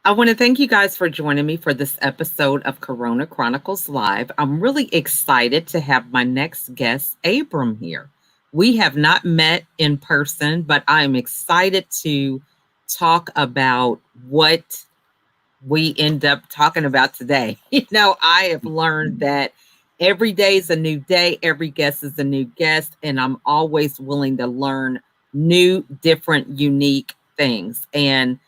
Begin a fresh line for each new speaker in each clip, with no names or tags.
I want to thank you guys for joining me for this episode of Corona Chronicles Live. I'm really excited to have my next guest, Abram, here. We have not met in person, but I'm excited to talk about what we end up talking about today. I have learned that every day is a new day, every guest is a new guest, and I'm always willing to learn new, different, unique things. And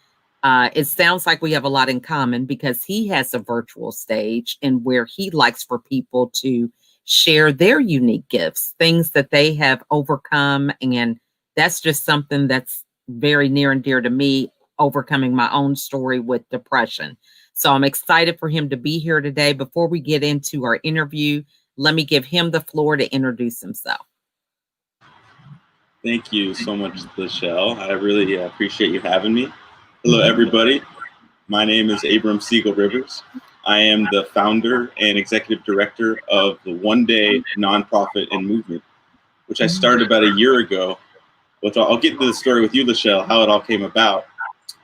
it sounds like we have a lot in common because he has a virtual stage and where he likes for people to share their unique gifts, things that they have overcome. And that's just something that's very near and dear to me, overcoming my own story with depression. So I'm excited for him to be here today. Before we get into our interview, let me give him the floor to introduce himself.
Thank you so much, Lachelle. I really appreciate you having me. Hello, everybody. My name is Abram Siegel-Rivers. I am the founder and executive director of the One Day nonprofit and movement, which I started about a year ago. Which I'll get into the story with you, Lachelle, how it all came about.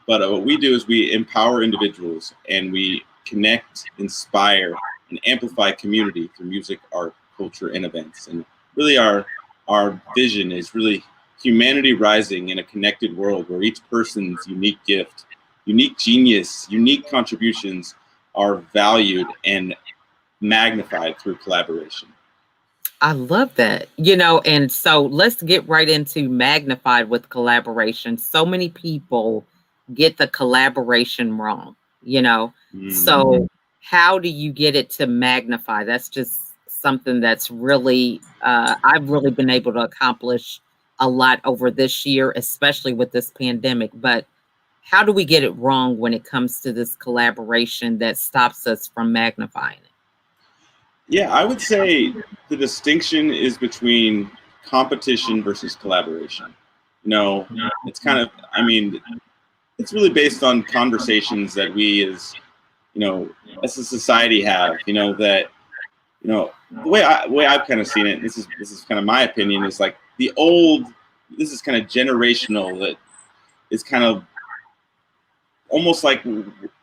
But what we do is we empower individuals and we connect, inspire, and amplify community through music, art, culture, and events. And really our vision is really humanity rising in a connected world where each person's unique gift, unique genius, unique contributions are valued and magnified through collaboration.
I love that, and so let's get right into magnified with collaboration. So many people get the collaboration wrong, So how do you get it to magnify? That's just something that's really, I've really been able to accomplish a lot over this year, especially with this pandemic. But how do we get it wrong when it comes to this collaboration that stops us from magnifying it?
Yeah, I would say the distinction is between competition versus collaboration. It's kind of, it's really based on conversations that we as a society have, the way I've kind of seen it, this is kind of my opinion, is like this is kind of generational, that is kind of almost like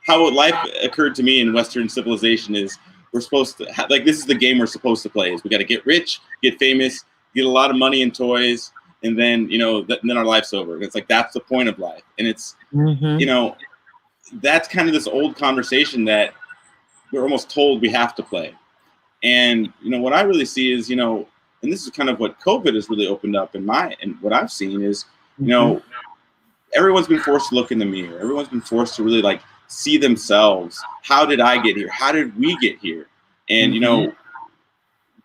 how life occurred to me in Western civilization is we're supposed to this is the game we're supposed to play, is we got to get rich, get famous, get a lot of money and toys, and then then our life's over. It's like that's the point of life. And it's that's kind of this old conversation that we're almost told we have to play. And what I really see is and this is kind of what COVID has really opened up and what I've seen is everyone's been forced to look in the mirror. Everyone's been forced to really see themselves. How did I get here? How did we get here? And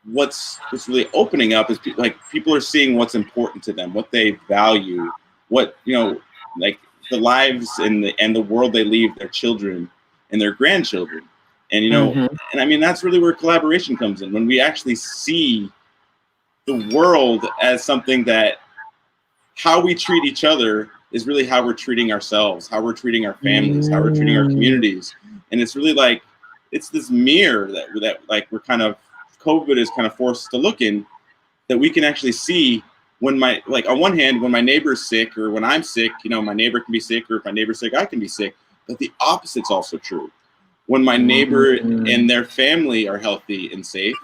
what's really opening up is people are seeing what's important to them, what they value, what the lives and the world they leave their children and their grandchildren. And and that's really where collaboration comes in, when we actually see the world as something that how we treat each other is really how we're treating ourselves, how we're treating our families, how we're treating our communities. And it's really it's this mirror that we're kind of, COVID is kind of forced to look in, that we can actually see when on one hand, when my neighbor's sick or when I'm sick, my neighbor can be sick, or if my neighbor's sick, I can be sick. But the opposite's also true. When my neighbor and their family are healthy and safe,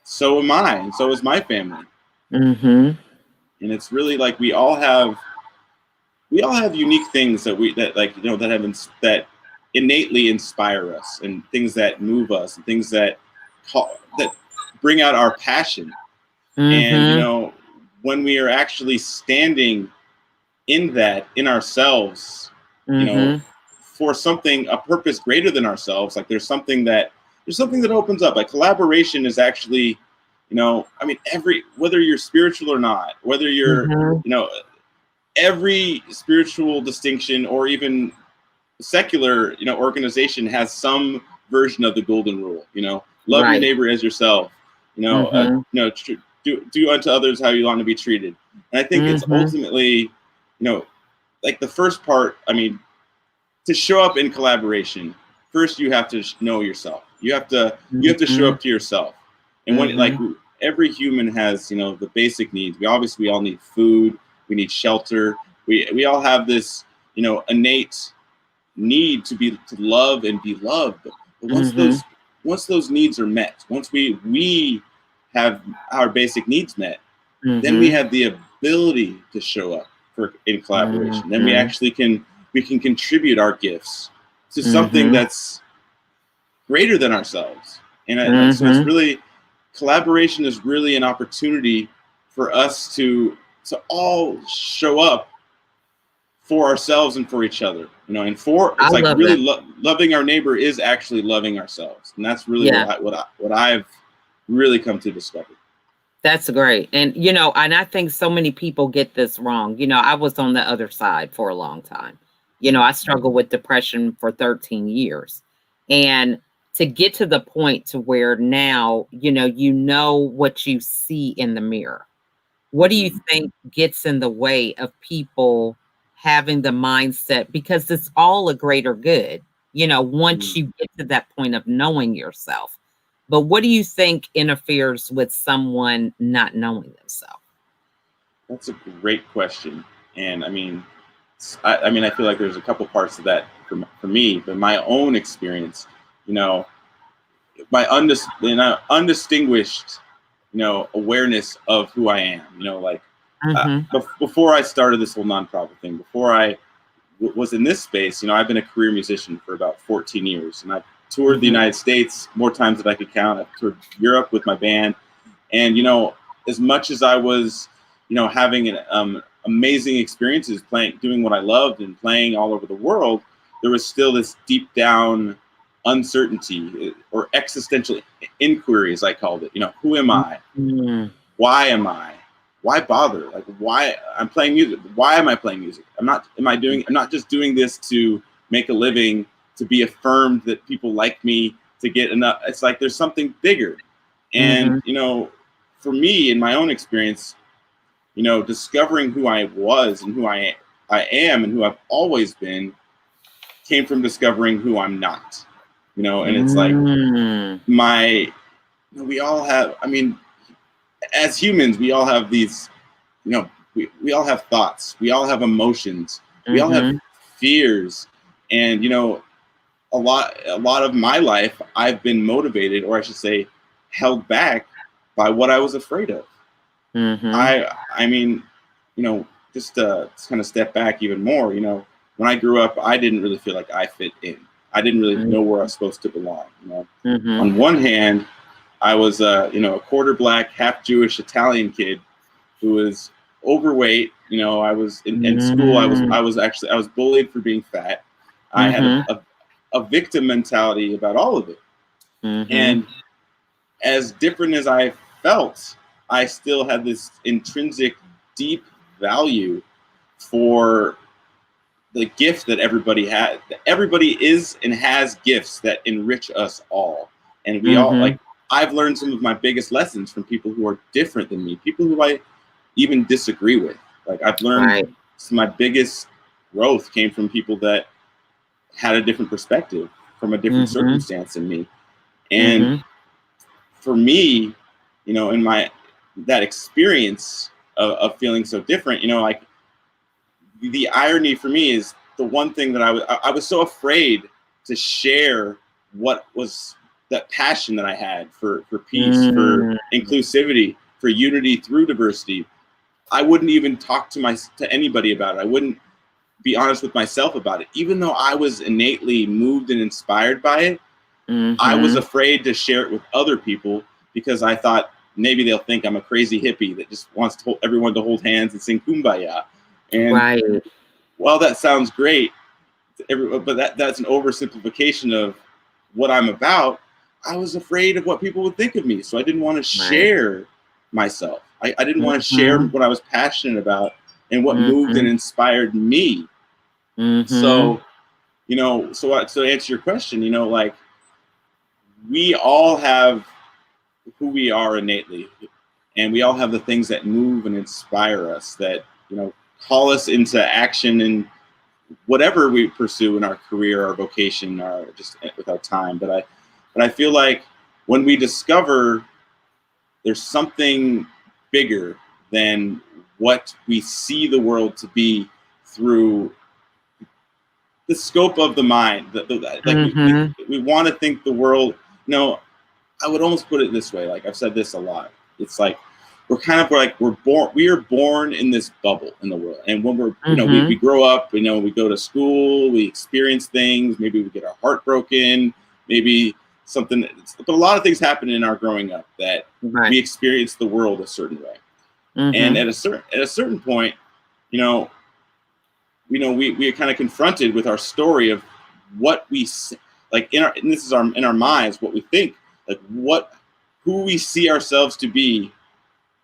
so am I, and so is my family. And it's really we all have unique things that innately inspire us, and things that move us, and things that bring out our passion. And when we are actually standing in ourselves, for a purpose greater than ourselves, there's something that opens up. Collaboration is actually, whether you're spiritual or not, whether you're, every spiritual distinction or even secular, organization has some version of the golden rule. Love your neighbor as yourself. Do unto others how you want to be treated. And I think it's ultimately, the first part. To show up in collaboration, first you have to know yourself. You have to show up to yourself. And when every human has the basic needs. We all need food. We need shelter. We all have this innate need to love and be loved. But once those needs are met, once we have our basic needs met, then we have the ability to show up in collaboration. Then we can contribute our gifts to something that's greater than ourselves. And so it's really, collaboration is really an opportunity for us to all show up for ourselves and for each other, and it's like really loving our neighbor is actually loving ourselves. And that's really what I've really come to discover.
That's great. And, and I think so many people get this wrong. I was on the other side for a long time. I struggled with depression for 13 years. And to get to the point to where now, you know what you see in the mirror. What do you think gets in the way of people having the mindset? Because it's all a greater good, once you get to that point of knowing yourself. But what do you think interferes with someone not knowing themselves?
That's a great question. And I feel like there's a couple parts of that for me, but my own experience, my undistinguished, awareness of who I am, before I started this whole nonprofit thing, before I was in this space, I've been a career musician for about 14 years, and I've toured the United States more times than I could count. I've toured Europe with my band. And, as much as I was, having amazing experiences doing what I loved and playing all over the world, there was still this deep down uncertainty or existential inquiry, as I called it. Who am I? Why am I? Why bother? Like, why I'm playing music? Why am I playing music? I'm not just doing this to make a living, to be affirmed that people like me, to get enough. It's like there's something bigger. And, for me, in my own experience, discovering who I was and who I am and who I've always been came from discovering who I'm not. And it's like we all have, as humans, we all have these, we all have thoughts, we all have emotions, we all have fears. And, a lot of my life, I've been motivated, or I should say, held back by what I was afraid of. Just to kind of step back even more, when I grew up, I didn't really feel like I fit in. I didn't really know where I was supposed to belong. On one hand, I was a quarter black, half Jewish Italian kid who was overweight. I was in school. I was bullied for being fat. I had a victim mentality about all of it. And as different as I felt, I still had this intrinsic, deep value for the gift that everybody had. Everybody is and has gifts that enrich us all. And we all, I've learned some of my biggest lessons from people who are different than me, people who I even disagree with. Like, I've learned some of my biggest growth came from people that had a different perspective, from a different circumstance than me. And for me, in that experience of feeling so different, like, the irony for me is the one thing that I was so afraid to share what was that passion that I had for peace, for inclusivity, for unity through diversity. I wouldn't even talk to anybody about it. I wouldn't be honest with myself about it. Even though I was innately moved and inspired by it, I was afraid to share it with other people because I thought maybe they'll think I'm a crazy hippie that just wants everyone to hold hands and sing Kumbaya. And while that sounds great, but that's an oversimplification of what I'm about. I was afraid of what people would think of me. So I didn't want to share myself. I didn't want to share what I was passionate about and what moved and inspired me. So, so to answer your question, like, we all have who we are innately, and we all have the things that move and inspire us, that, call us into action in whatever we pursue in our career, our vocation, or just with our time. But I feel like when we discover there's something bigger than what we see the world to be through the scope of the mind. We want to think the world. No, I would almost put it this way. Like I've said this a lot. It's like we are born in this bubble in the world, and when we're we grow up, we go to school, we experience things, maybe we get our heart broken, maybe something, but a lot of things happen in our growing up that we experience the world a certain way, and at a certain point, we are kind of confronted with our story of what we like in our minds, what we think, like who we see ourselves to be.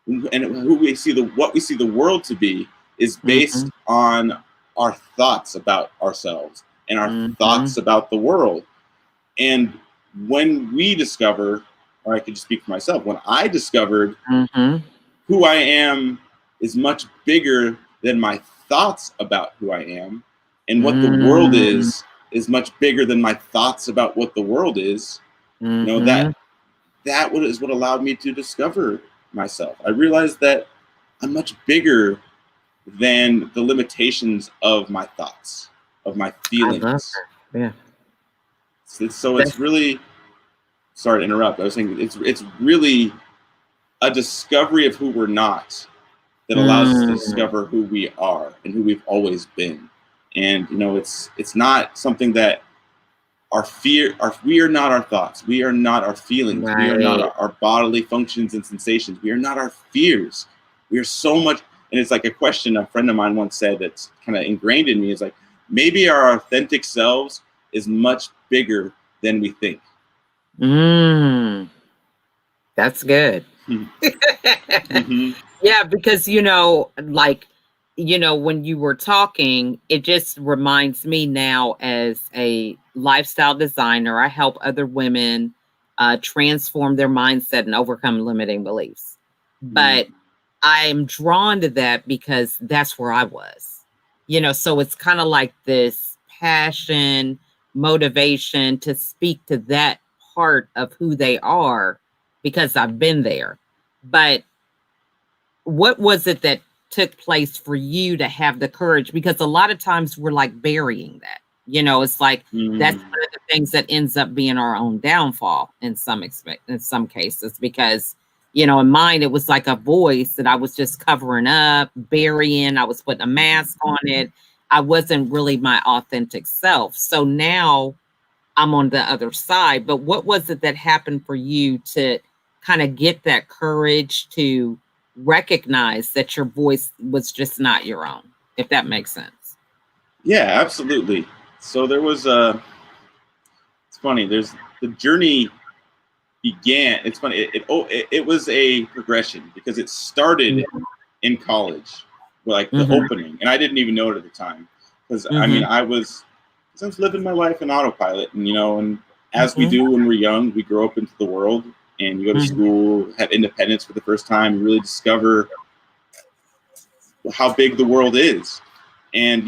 And what we see the world to be is based on our thoughts about ourselves and our thoughts about the world. And when we discover, or I could just speak for myself, when I discovered who I am is much bigger than my thoughts about who I am, and what the world is much bigger than my thoughts about what the world is. That is what allowed me to discover myself. I realized that I'm much bigger than the limitations of my thoughts, of my feelings.
Yeah.
So it's really, sorry to interrupt. I was saying it's really a discovery of who we're not that allows us to discover who we are and who we've always been. And it's not something that we are not our thoughts. We are not our feelings. We are not our bodily functions and sensations. We are not our fears. We are so much, and it's like a question a friend of mine once said that's kind of ingrained in me, is like, maybe our authentic selves is much bigger than we think.
That's good. Yeah, because when you were talking, it just reminds me now, as a lifestyle designer, I help other women transform their mindset and overcome limiting beliefs. But I'm drawn to that because that's where I was, so it's kind of like this passion, motivation to speak to that part of who they are because I've been there. But what was it that took place for you to have the courage? Because a lot of times we're like burying that, it's like that's one of the things that ends up being our own downfall in some cases, because in mine it was like a voice that I was just covering up, burying. I was putting a mask on it. I wasn't really my authentic self. So now I'm on the other side. But what was it that happened for you to kind of get that courage to recognize that your voice was just not your own, if that makes sense?
Yeah, absolutely. So there was it's funny, the journey began, it's funny, it was a progression, because it started in college, like the opening, and I didn't even know it at the time, because I was living my life in autopilot, and as we do when we're young, we grow up into the world, and you go to school, have independence for the first time, and really discover how big the world is. And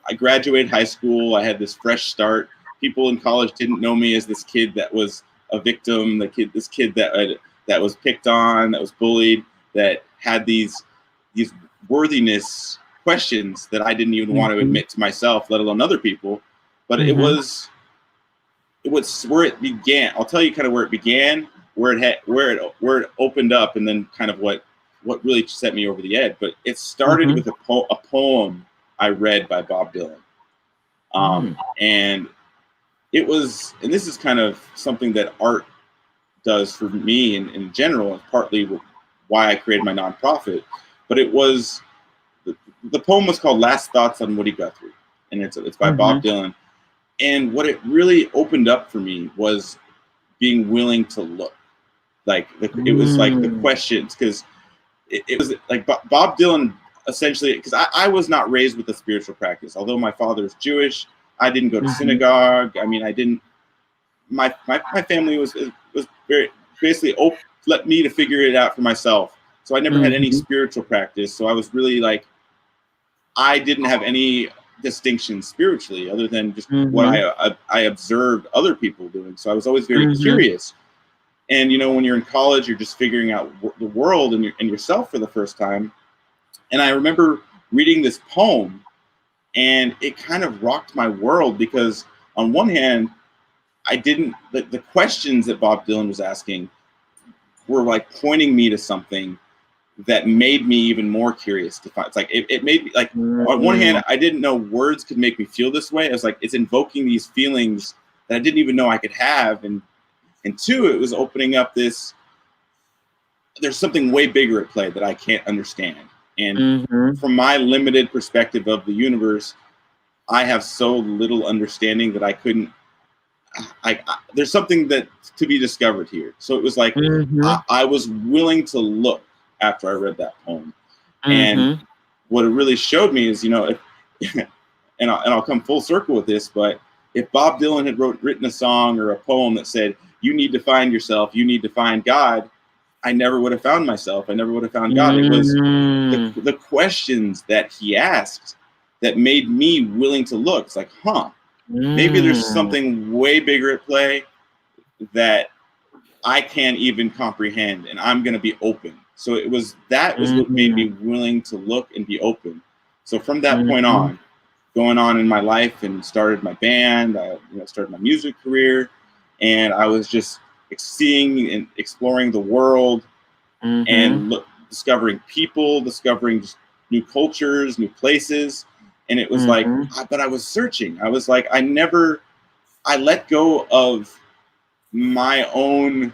I graduated high school, I had this fresh start. People in college didn't know me as this kid that was a victim, this kid that was picked on, that was bullied, that had these worthiness questions that I didn't even want to admit to myself, let alone other people. But it was where it began. I'll tell you kind of where it began, where it opened up, and then kind of what really set me over the edge. But it started with a poem I read by Bob Dylan, and it was, and this is kind of something that art does for me in general, and partly why I created my nonprofit. But it was, the poem was called "Last Thoughts on Woody Guthrie," and it's by Bob Dylan. And what it really opened up for me was being willing to look. Like it was like the questions, because it was like Bob Dylan essentially, because I was not raised with a spiritual practice. Although my father is Jewish, I didn't go to synagogue. I mean, I didn't. My family was very basically let me to figure it out for myself. So I never had any spiritual practice. So I was really like, I didn't have any distinction spiritually other than just what I observed other people doing. So I was always very curious. And when you're in college, you're just figuring out the world and yourself for the first time. And I remember reading this poem, And it kind of rocked my world because on one hand, the questions that Bob Dylan was asking were like pointing me to something that made me even more curious to find. It's like, it made me like, on one hand, I didn't know words could make me feel this way. I was like, it's invoking these feelings that I didn't even know I could have. And two, it was opening up this, there's something way bigger at play that I can't understand. And from my limited perspective of the universe, I have so little understanding that I couldn't, there's something that to be discovered here. So it was like, I was willing to look after I read that poem. And what it really showed me is, you know, if, and I'll come full circle with this, but if Bob Dylan had written a song or a poem that said, you need to find yourself, you need to find God, I never would have found myself. I never would have found God. It was the questions that he asked that made me willing to look. It's like, maybe there's something way bigger at play that I can't even comprehend, and I'm going to be open. So that was what made me willing to look and be open. So from that point on, going on in my life and started my band, I started my music career, and I was just seeing and exploring the world and discovering people, discovering just new cultures, new places. And it was like, but I was searching. I was like, I let go of my own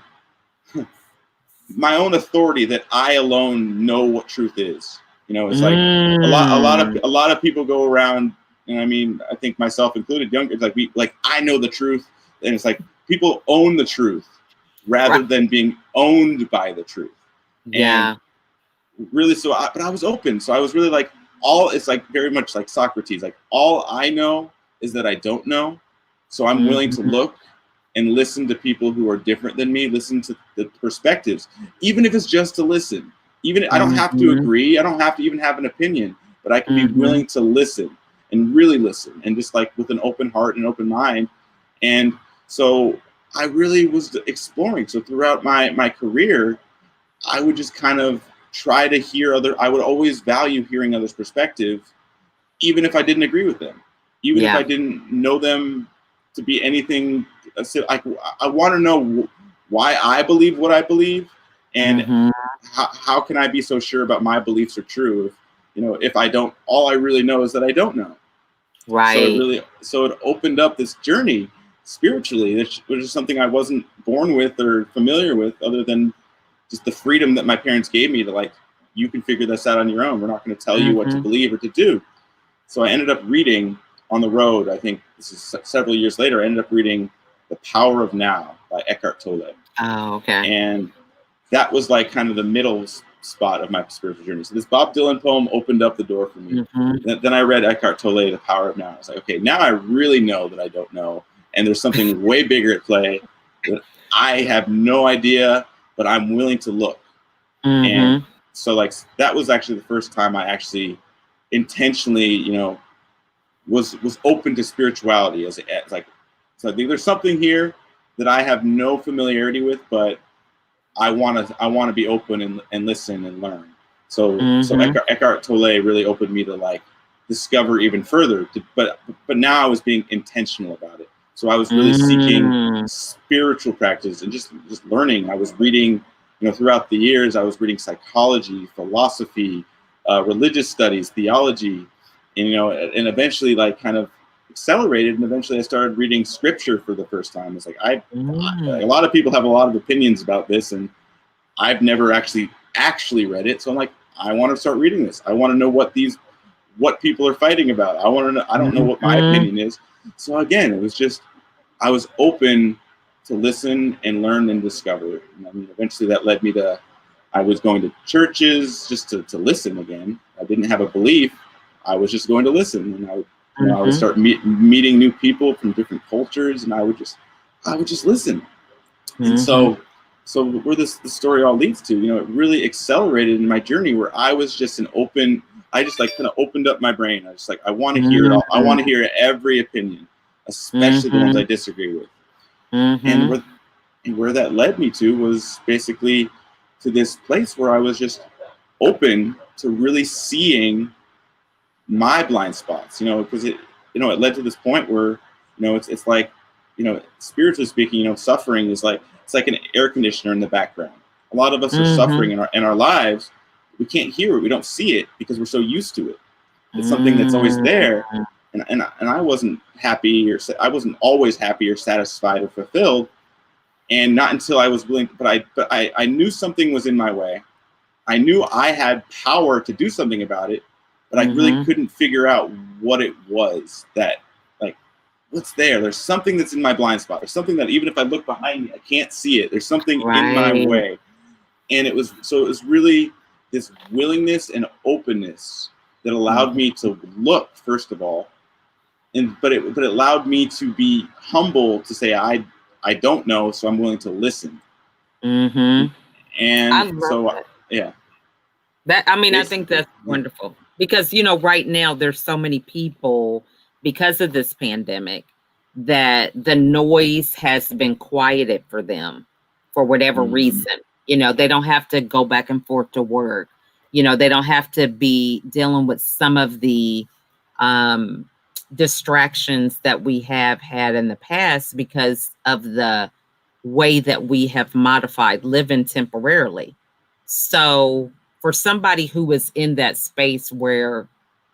authority that I alone know what truth is. You know, it's like a lot of people go around, and I mean, I think myself included, younger, it's like I know the truth, and it's like people own the truth rather than being owned by the truth.
Yeah.
And really, but I was open. So I was really like, it's like very much like Socrates, like all I know is that I don't know. So I'm willing to look and listen to people who are different than me, listen to the perspectives, even if it's just to listen. Even I don't have to agree. I don't have to even have an opinion, but I can be willing to listen and really listen, and just like with an open heart and open mind. And so I really was exploring. So throughout my career, I would just kind of try to hear I would always value hearing others' perspective, even if I didn't agree with them, even if I didn't know them to be anything. I want to know why I believe what I believe, and how can I be so sure about my beliefs are true if I don't, all I really know is that I don't know.
Right.
So it opened up this journey spiritually, which is something I wasn't born with or familiar with, other than just the freedom that my parents gave me to, like, you can figure this out on your own. We're not going to tell you what to believe or to do. So I ended up reading on the road. I think this is several years later. I ended up reading The Power of Now by Eckhart Tolle.
Oh, okay.
And that was like kind of the middle spot of my spiritual journey. So this Bob Dylan poem opened up the door for me. Then I read Eckhart Tolle, The Power of Now. I was like, okay, now I really know that I don't know. And there's something way bigger at play that I have no idea, but I'm willing to look. And so like, that was actually the first time I actually intentionally, was open to spirituality as like, so I think there's something here that I have no familiarity with, but I want to be open and listen and learn. So Eckhart Tolle really opened me to like discover even further, but now I was being intentional about it. So I was really seeking spiritual practice and just learning. I was reading, throughout the years, I was reading psychology, philosophy, religious studies, theology, and eventually like kind of accelerated. And eventually I started reading scripture for the first time. It's like, a lot of people have a lot of opinions about this, and I've never actually read it. So I'm like, I want to start reading this. I want to know what people are fighting about. I want to know, I don't know what my opinion is. So again, it was just, I was open to listen and learn and discover. And I mean, eventually that led me to, I was going to churches just to listen again. I didn't have a belief. I was just going to listen, and I would start meeting new people from different cultures, and I would just listen. And so where the story all leads to, it really accelerated in my journey, where I was just I just like kind of opened up my brain. I was like, I want to hear it all. I want to hear every opinion, especially the ones I disagree with. And where that led me to was basically to this place where I was just open to really seeing my blind spots, because it led to this point where, it's like, spiritually speaking, suffering is like, it's like an air conditioner in the background. A lot of us are suffering in our lives. We can't hear it. We don't see it because we're so used to it. It's something that's always there. And I wasn't happy, or I wasn't always happy or satisfied or fulfilled. And not until I was willing, but I knew something was in my way. I knew I had power to do something about it, but I really couldn't figure out what it was that, like, what's there? There's something that's in my blind spot. There's something that even if I look behind me, I can't see it. There's something in my way. And it was really this willingness and openness that allowed me to look, first of all, but it allowed me to be humble to say, I don't know, so I'm willing to listen. And so, yeah.
That, I mean, I think that's wonderful because, right now there's so many people, because of this pandemic, that the noise has been quieted for them for whatever reason. They don't have to go back and forth to work. They don't have to be dealing with some of the distractions that we have had in the past because of the way that we have modified living temporarily. So for somebody who is in that space where,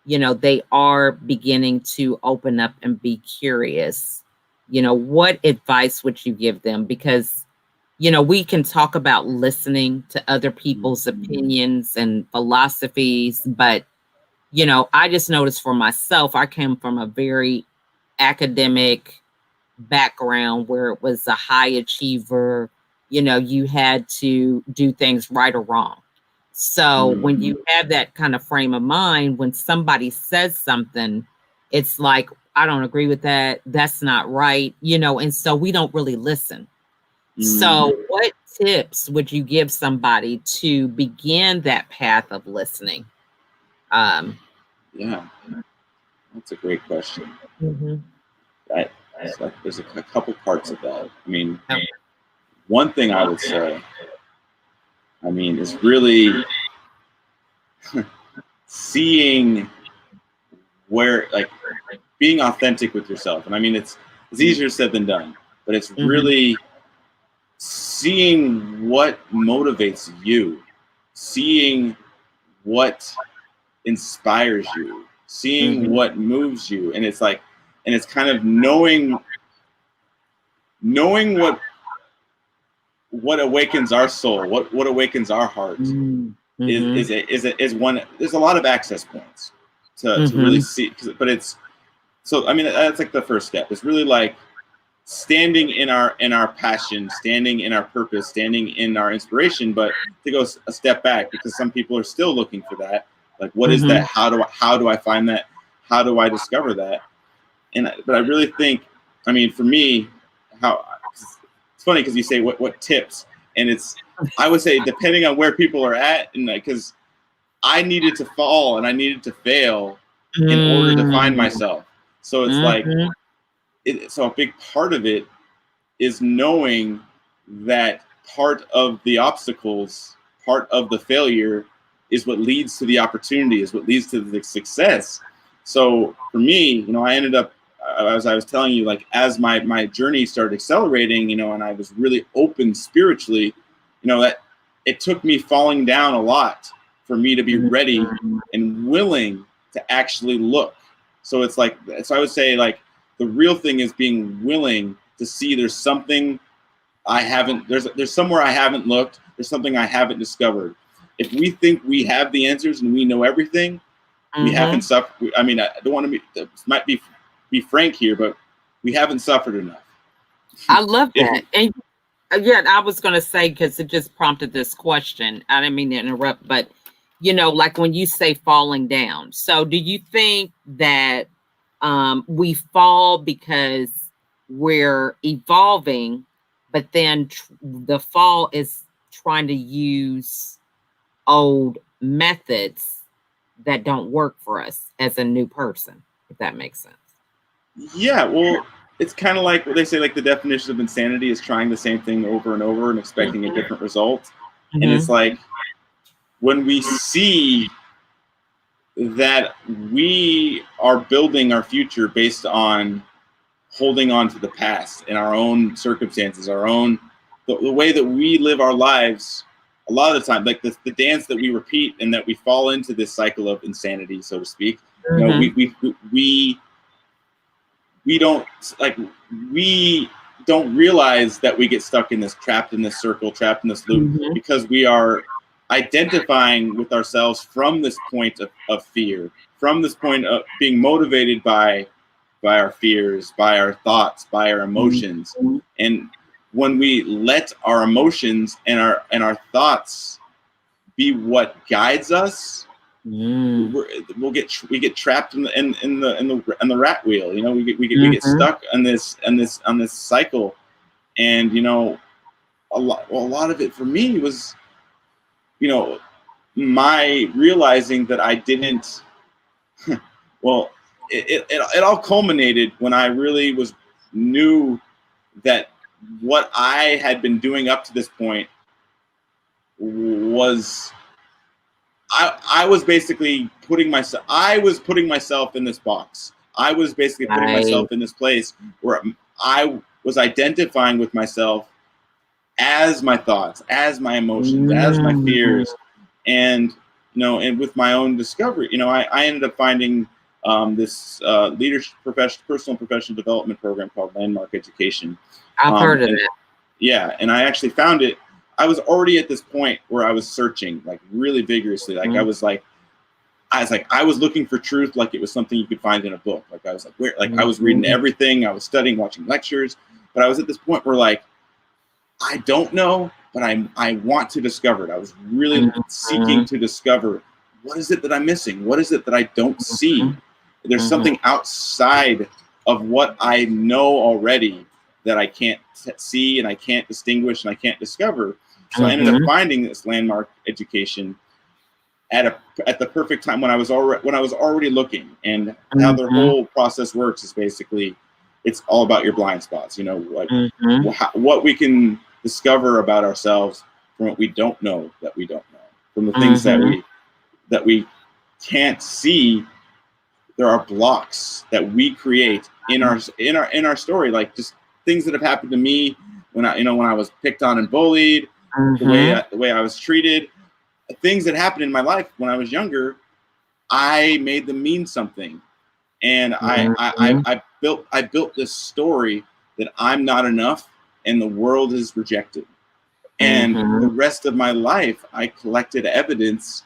they are beginning to open up and be curious, what advice would you give them? Because, we can talk about listening to other people's opinions and philosophies, but I just noticed for myself, I came from a very academic background where it was a high achiever. You had to do things right or wrong. So when you have that kind of frame of mind, when somebody says something, it's like, I don't agree with that. That's not right. And so we don't really listen. So what tips would you give somebody to begin that path of listening?
Yeah, that's a great question. So there's a couple parts of that. I mean, one thing I would say, is really seeing where, like, being authentic with yourself. And it's easier said than done, but it's really seeing what motivates you, seeing what inspires you, seeing what moves you. And it's like, and it's kind of knowing what awakens our soul, what awakens our heart is one. There's a lot of access points to really see, but it's so. That's like the first step. It's really like standing in our passion, standing in our purpose, standing in our inspiration. But to go a step back, because some people are still looking for that. Like, what is that? How do I find that? How do I discover that? But I really think, for me, it's funny because you say what tips, and I would say depending on where people are at, and because I needed to fall and I needed to fail in order to find myself. So it's like, so a big part of it is knowing that part of the obstacles, part of the failure, is what leads to the opportunity, is what leads to the success. So for me, I ended up, as I was telling you, like, as my journey started accelerating, and I was really open spiritually, that it took me falling down a lot for me to be ready and willing to actually look. So it's like, so I would say, like, the real thing is being willing to see there's something there's somewhere I haven't looked, there's something I haven't discovered. If we think we have the answers and we know everything, we haven't suffered. I don't want to might be frank here, but we haven't suffered enough.
I love that. And yeah, I was going to say, because it just prompted this question. I didn't mean to interrupt, but, like when you say falling down. So do you think that we fall because we're evolving, but then the fall is trying to use old methods that don't work for us as a new person, if that makes sense?
Yeah, well, it's kind of like what they say, like, the definition of insanity is trying the same thing over and over and expecting a different result. And it's like, when we see that we are building our future based on holding on to the past and our own circumstances, our own, the way that we live our lives. A lot of the time, like the dance that we repeat, and that we fall into this cycle of insanity, so to speak. You know, we don't, like, we don't realize that we get stuck in this, trapped in this circle, trapped in this loop, because we are identifying with ourselves from this point of fear, from this point of being motivated by our fears, by our thoughts, by our emotions. And when we let our emotions and our thoughts be what guides us, we get trapped in the rat wheel. You know, we get stuck on this cycle. And you know, a lot of it for me was, you know, my realizing that I didn't. Well, it all culminated when I really knew that what I had been doing up to this point was, I was basically putting myself in this box. I was basically putting myself in this place where I was identifying with myself as my thoughts, as my emotions, as my fears. And, you know, and with my own discovery, you know, I ended up finding this leadership, personal and professional development program called Landmark Education.
I've heard of it.
Yeah, and I actually found it. I was already at this point where I was searching, like, really vigorously. Like I was looking for truth, like it was something you could find in a book. Like I was like, where? Like I was reading everything, I was studying, watching lectures, but I was at this point where, like, I don't know, but I want to discover it. I was really seeking to discover, what is it that I'm missing? What is it that I don't see? There's something outside of what I know already that I can't see, and I can't distinguish, and I can't discover. So I ended up finding this Landmark Education at the perfect time, when I was already looking. And how their whole process works is basically, it's all about your blind spots. You know, like what we can discover about ourselves from what we don't know that we don't know, from the things that we can't see. There are blocks that we create in our story, like just things that have happened to me when I was picked on and bullied, the way I was treated, things that happened in my life when I was younger. I made them mean something, and I built this story that I'm not enough and the world is rejected. And the rest of my life, I collected evidence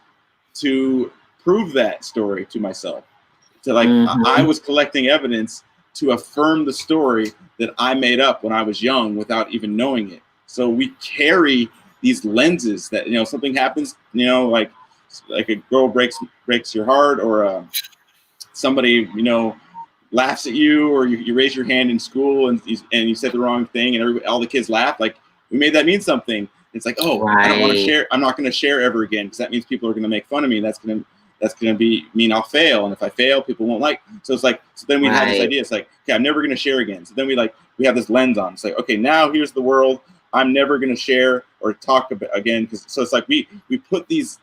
to prove that story to myself. To, like, I was collecting evidence to affirm the story that I made up when I was young without even knowing it. So we carry these lenses that, you know, something happens, you know, like a girl breaks your heart, or somebody, you know, laughs at you, or you raise your hand in school and you said the wrong thing, and all the kids laugh. Like, we made that mean something. It's like, oh, I don't want to share. I'm not going to share ever again, because that means people are going to make fun of me. That's going to mean I'll fail. And if I fail, people won't like. So it's like, so then we have this idea. It's like, okay, I'm never going to share again. So then we have this lens on. It's like, okay, now here's the world. I'm never going to share or talk about again. So it's like we put these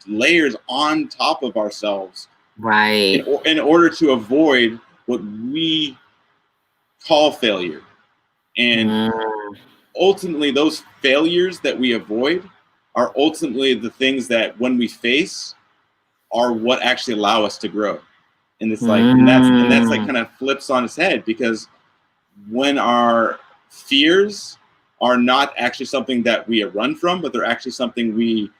layers on top of ourselves, in order to avoid what we call failure. And ultimately, those failures that we avoid are ultimately the things that, when we face, are what actually allow us to grow. And it's like, and that's like kind of flips on its head, because when our fears are not actually something that we run from, but they're actually something we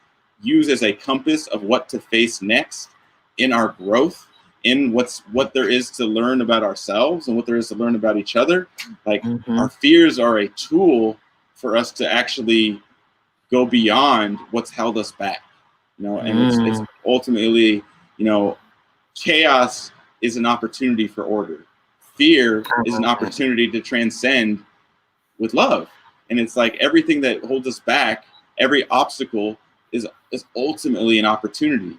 use as a compass of what to face next in our growth, in what there is to learn about ourselves and what there is to learn about each other. Like, our fears are a tool for us to actually go beyond what's held us back, you know. And it's ultimately, you know, chaos is an opportunity for order. Fear is an opportunity to transcend with love. And it's like, everything that holds us back, every obstacle is ultimately an opportunity.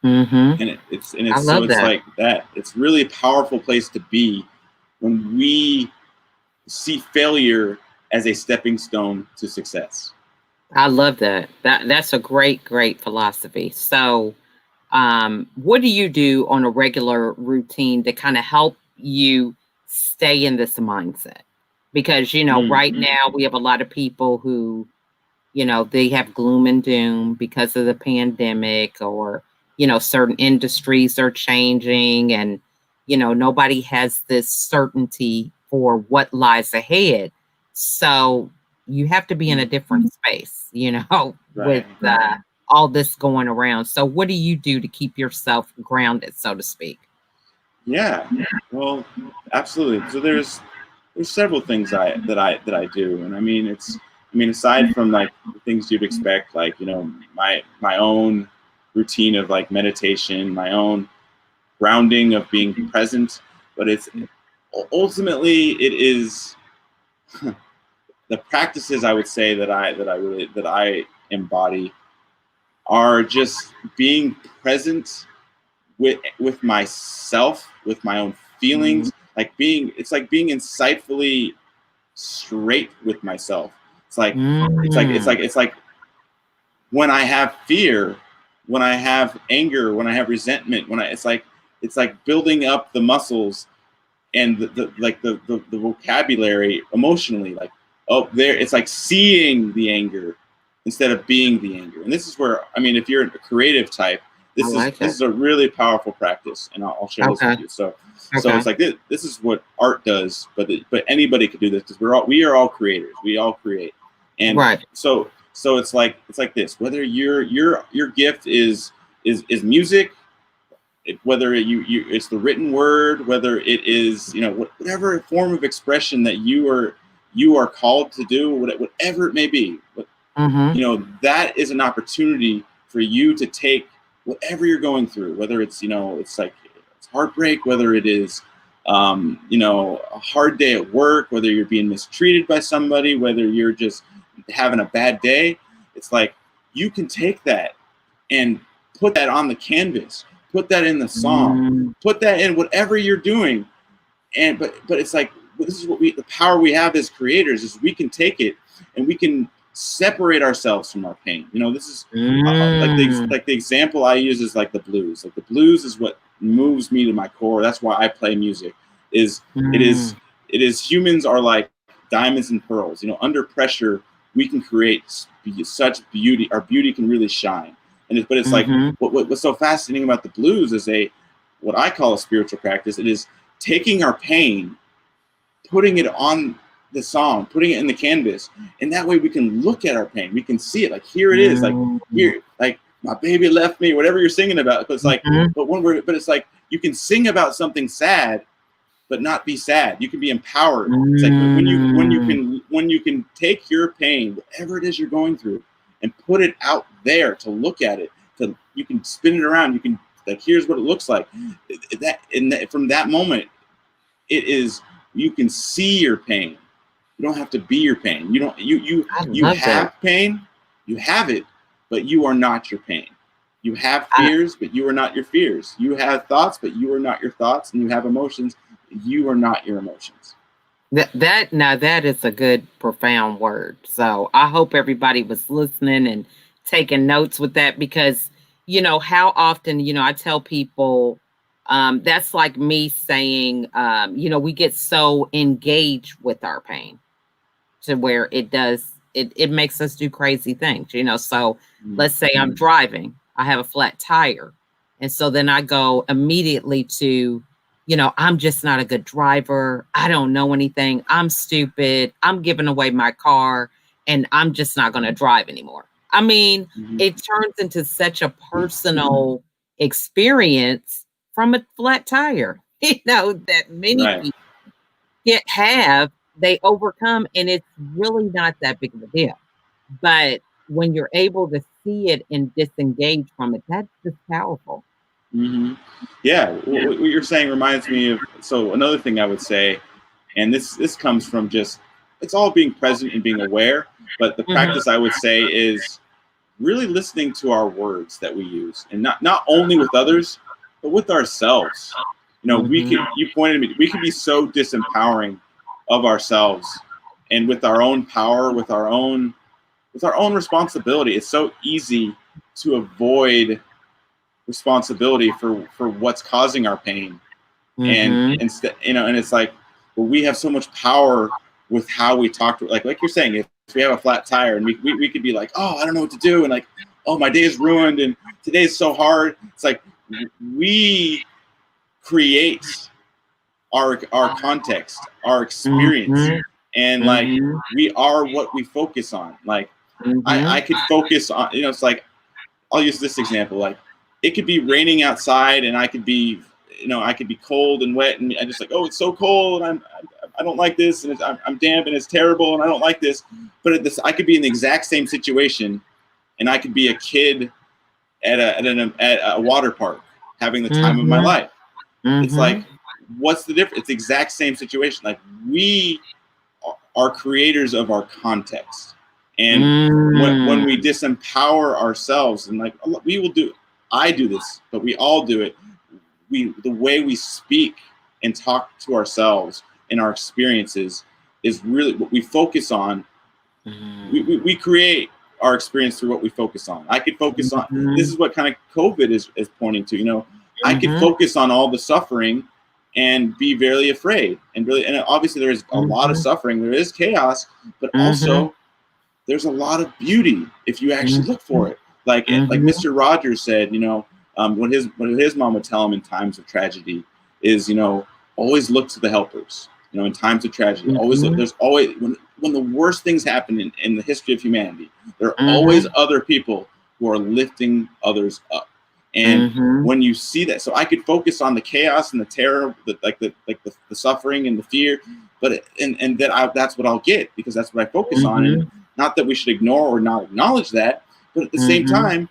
And it's like that. It's really a powerful place to be when we see failure as a stepping stone to success.
I love that. That's a great philosophy. So What do you do on a regular routine to kind of help you stay in this mindset? Because, right now we have a lot of people who, they have gloom and doom because of the pandemic, or, certain industries are changing, and, nobody has this certainty for what lies ahead. So you have to be in a different space, with all this going around. So what do you do to keep yourself grounded, so to speak?
Yeah, well, absolutely. So there's several things that I do, and I mean aside from like the things you'd expect, like my own routine of like meditation, my own grounding of being present, but it's ultimately it is the practices I would say that I embody are just being present with myself, with my own feelings, it's like being insightfully straight with myself. It's like when I have fear, when I have anger, when I have resentment, it's like building up the muscles and the vocabulary emotionally, like, oh, there, it's like seeing the anger instead of being the anger. And this is where, I mean, if you're a creative type, this is a really powerful practice, and I'll share this with you. So it's like this is what art does, but anybody could do this, because we are all creators. We all create, and so it's like this. Whether your gift is music, whether it's the written word, whether it is whatever form of expression that you are called to do, whatever it may be, that is an opportunity for you to take whatever you're going through, whether it's it's heartbreak, whether it is a hard day at work, whether you're being mistreated by somebody, whether you're just having a bad day. It's like you can take that and put that on the canvas, put that in the song, put that in whatever you're doing. And but it's like, this is what the power we have as creators is we can take it and we can separate ourselves from our pain. This is like the example I use is like the blues. Like the blues is what moves me to my core. That's why I play music. It is humans are like diamonds and pearls. Under pressure we can create such beauty. Our beauty can really shine. But it's like what's so fascinating about the blues is what I call a spiritual practice. It is taking our pain, putting it on the song, putting it in the canvas, and that way we can look at our pain. We can see it. Like, here it is. Like, here, like, my baby left me. Whatever you're singing about. But it's like, but it's like you can sing about something sad, but not be sad. You can be empowered. It's like when you can take your pain, whatever it is you're going through, and put it out there to look at it. You can spin it around. You can, like, here's what it looks like. From that moment, you can see your pain. You don't have to be your pain. You have pain. You have it, but you are not your pain. You have fears, but you are not your fears. You have thoughts, but you are not your thoughts. And you have emotions. You are not your emotions.
That is a good, profound word. So I hope everybody was listening and taking notes with that, because, how often, I tell people, that's like me saying, we get so engaged with our pain to where it makes us do crazy things, So let's say I'm driving, I have a flat tire. And so then I go immediately to, I'm just not a good driver. I don't know anything. I'm stupid. I'm giving away my car, and I'm just not going to drive anymore. I mean, it turns into such a personal experience from a flat tire, that many people they overcome, and it's really not that big of a deal. But when you're able to see it and disengage from it, that's just powerful.
Yeah, what you're saying reminds me of, so another thing I would say, and this comes from just, it's all being present and being aware, but the practice I would say is really listening to our words that we use, and not only with others, but with ourselves. You pointed me, we can be so disempowering of ourselves, and with our own power, with our own responsibility. It's so easy to avoid responsibility for what's causing our pain. And instead, and it's like, well, we have so much power with how we talk to, like you're saying, if we have a flat tire and we could be like, oh, I don't know what to do, and like, oh, my day is ruined and today's so hard. It's like we create our context, our experience, and like we are what we focus on. Like I could focus on, it's like, I'll use this example. Like it could be raining outside and I could be cold and wet and I just like, oh, it's so cold and I don't like this, and I'm damp and it's terrible and I don't like this. But I could be in the exact same situation, and I could be a kid at a water park having the time of my life. It's like, what's the difference? It's the exact same situation. Like we are creators of our context, and when we disempower ourselves, and like I do this, but we all do it. The way we speak and talk to ourselves and our experiences is really what we focus on. We create our experience through what we focus on. I could focus on, this is what kind of COVID is pointing to, I could focus on all the suffering and be very afraid and obviously there is a lot of suffering, there is chaos, but also there's a lot of beauty if you actually look for it. Like Mr. Rogers said, what his mom would tell him in times of tragedy is, always look to the helpers. In times of tragedy, always look. There's always when the worst things happen in the history of humanity, there are always other people who are lifting others up. And when you see that, so I could focus on the chaos and the terror, the suffering and the fear, but that's what I'll get because that's what I focus on. And not that we should ignore or not acknowledge that, but at the same time,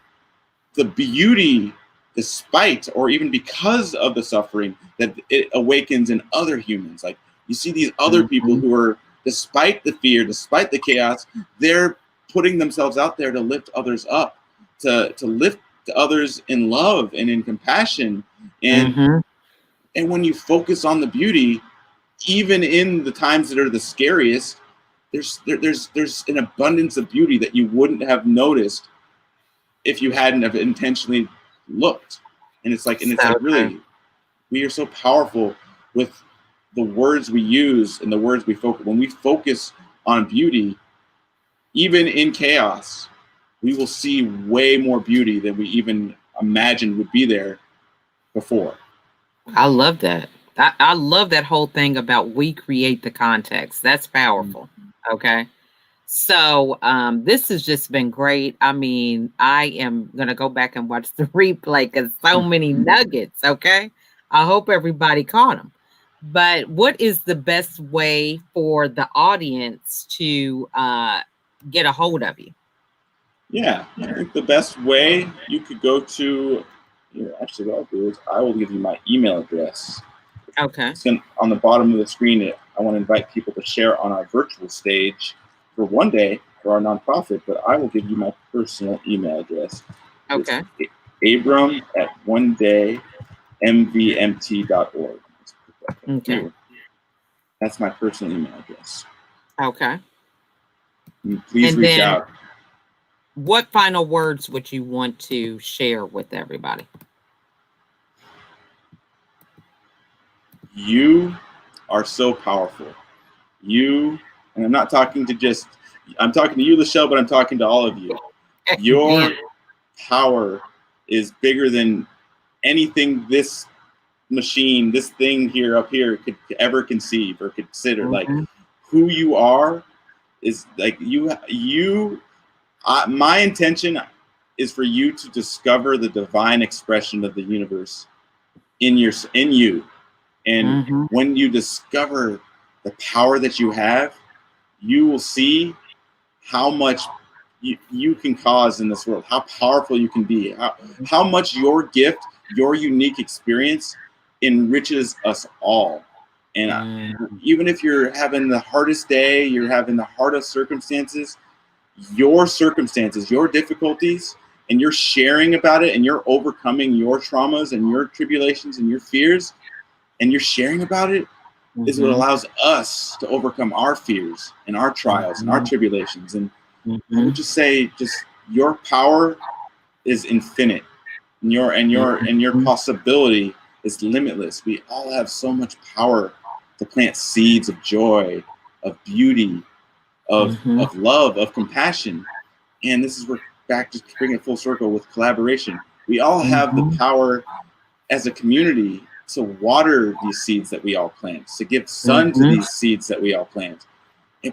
the beauty, despite or even because of the suffering, that it awakens in other humans. Like you see these other people who are, despite the fear, despite the chaos, they're putting themselves out there to lift others up, to lift others in love and in compassion. And when you focus on the beauty, even in the times that are the scariest, there's an abundance of beauty that you wouldn't have noticed if you hadn't have intentionally looked. And it's like really, we are so powerful with the words we use and the words we focus. When we focus on beauty, even in chaos, we will see way more beauty than we even imagined would be there before.
I love that. I love that whole thing about we create the context. That's powerful. Okay. So this has just been great. I mean, I am going to go back and watch the replay because so many nuggets. Okay. I hope everybody caught them. But what is the best way for the audience to get a hold of you?
Yeah, I think the best way, you could go to, actually what I'll do is I will give you my email address.
Okay.
It's on the bottom of the screen. I want to invite people to share on our virtual stage for one day for our nonprofit, but I will give you my personal email address.
Okay.
It's abram@onedaymvmt.org.
Okay.
That's my personal email address.
Okay.
Please reach out.
What final words would you want to share with everybody?
You are so powerful. And I'm not talking to I'm talking to you, Lachelle, but I'm talking to all of you. Your power is bigger than anything this machine, this thing here up here could ever conceive or consider. Like who you are is like my intention is for you to discover the divine expression of the universe in you. And when you discover the power that you have, you will see how much you can cause in this world, how powerful you can be, how much your gift, your unique experience enriches us all. And even if you're having the hardest day, you're having the hardest circumstances, your difficulties, and you're sharing about it and you're overcoming your traumas and your tribulations and your fears, and you're sharing about it, is what allows us to overcome our fears and our trials and our tribulations. And I would just say, your power is infinite. And your possibility is limitless. We all have so much power to plant seeds of joy, of beauty, of love, of compassion. And this is where, back to bring it full circle with collaboration. We all have the power as a community to water these seeds that we all plant, to give sun to these seeds that we all plant.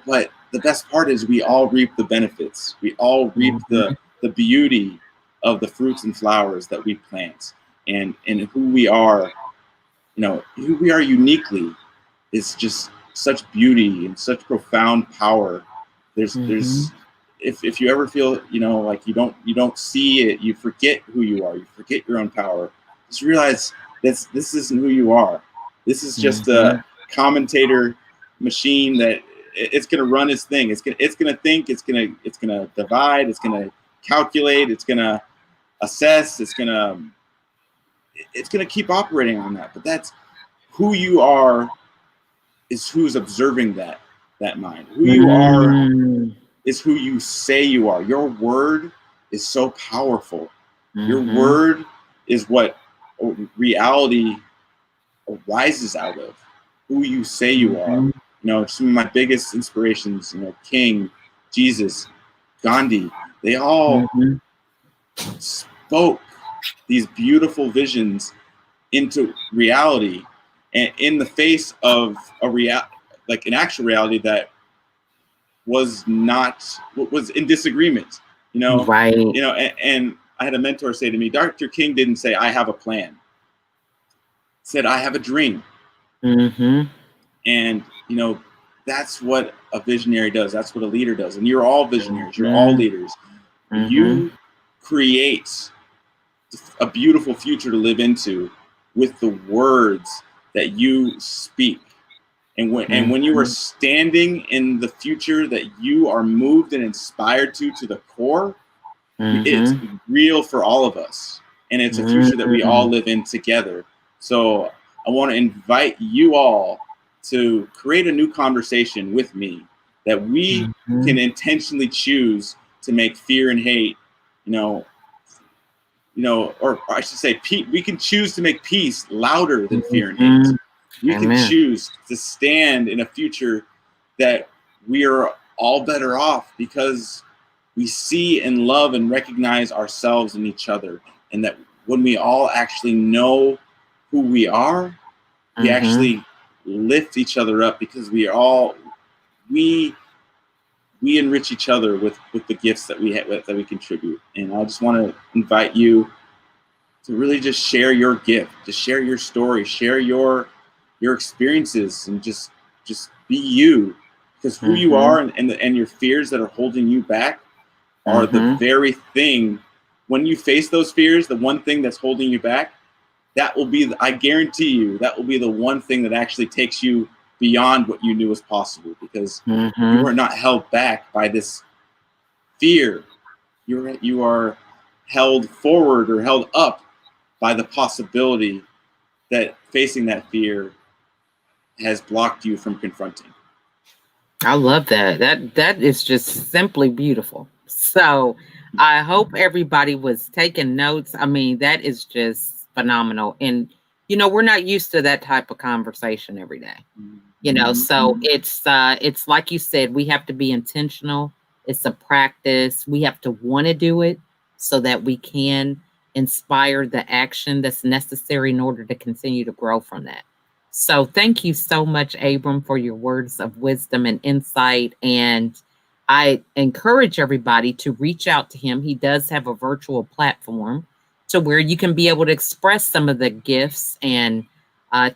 But the best part is we all reap the benefits. We all reap the beauty of the fruits and flowers that we plant. And who we are, who we are uniquely is just such beauty and such profound power. There's if you ever feel, like you don't see it, you forget who you are, you forget your own power, just realize this isn't who you are. This is just a commentator machine that it's going to run its thing. It's going to think, it's going to divide, it's going to calculate, it's going to assess, it's going to keep operating on that. But that's who you are, is who's observing that mind. Who you are is who you say you are. Your word is so powerful. Your word is what reality arises out of. Who you say you are. Some of my biggest inspirations, King, Jesus, Gandhi, they all spoke these beautiful visions into reality, and in the face of an actual reality that was in disagreement,
Right.
And I had a mentor say to me, Dr. King didn't say, I have a plan. He said, I have a dream. And, that's what a visionary does. That's what a leader does. And you're all visionaries. You're all leaders. You create a beautiful future to live into with the words that you speak. And when you are standing in the future that you are moved and inspired to the core, it's real for all of us. And it's a future that we all live in together. So I want to invite you all to create a new conversation with me that we can intentionally choose to make fear and hate, or I should say, we can choose to make peace louder than fear and hate. We can choose to stand in a future that we are all better off because we see and love and recognize ourselves and each other. And that when we all actually know who we are, we actually lift each other up because we enrich each other with the gifts that we contribute. And I just want to invite you to really just share your gift, to share your story, share your experiences, and just be you, because who you are and your fears that are holding you back are the very thing. When you face those fears, the one thing that's holding you back, that will be, I guarantee you, that will be the one thing that actually takes you beyond what you knew was possible, because you are not held back by this fear. You are held forward or held up by the possibility that facing that fear has blocked you from confronting.
I love that. That is just simply beautiful. So I hope everybody was taking notes. I mean, that is just phenomenal. And, we're not used to that type of conversation every day, so it's like you said, we have to be intentional. It's a practice. We have to want to do it so that we can inspire the action that's necessary in order to continue to grow from that. So thank you so much, Abram, for your words of wisdom and insight. And I encourage everybody to reach out to him. He does have a virtual platform to where you can be able to express some of the gifts and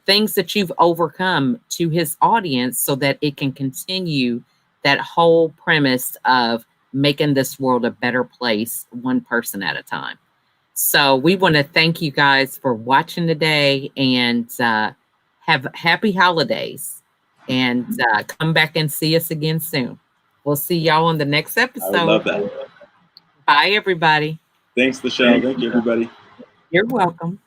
things that you've overcome to his audience so that it can continue that whole premise of making this world a better place, one person at a time. So we want to thank you guys for watching today, and have happy holidays, and come back and see us again soon. We'll see y'all on the next episode.
I love that.
Bye, everybody.
Thanks, Michelle. Thank you, everybody.
You're welcome.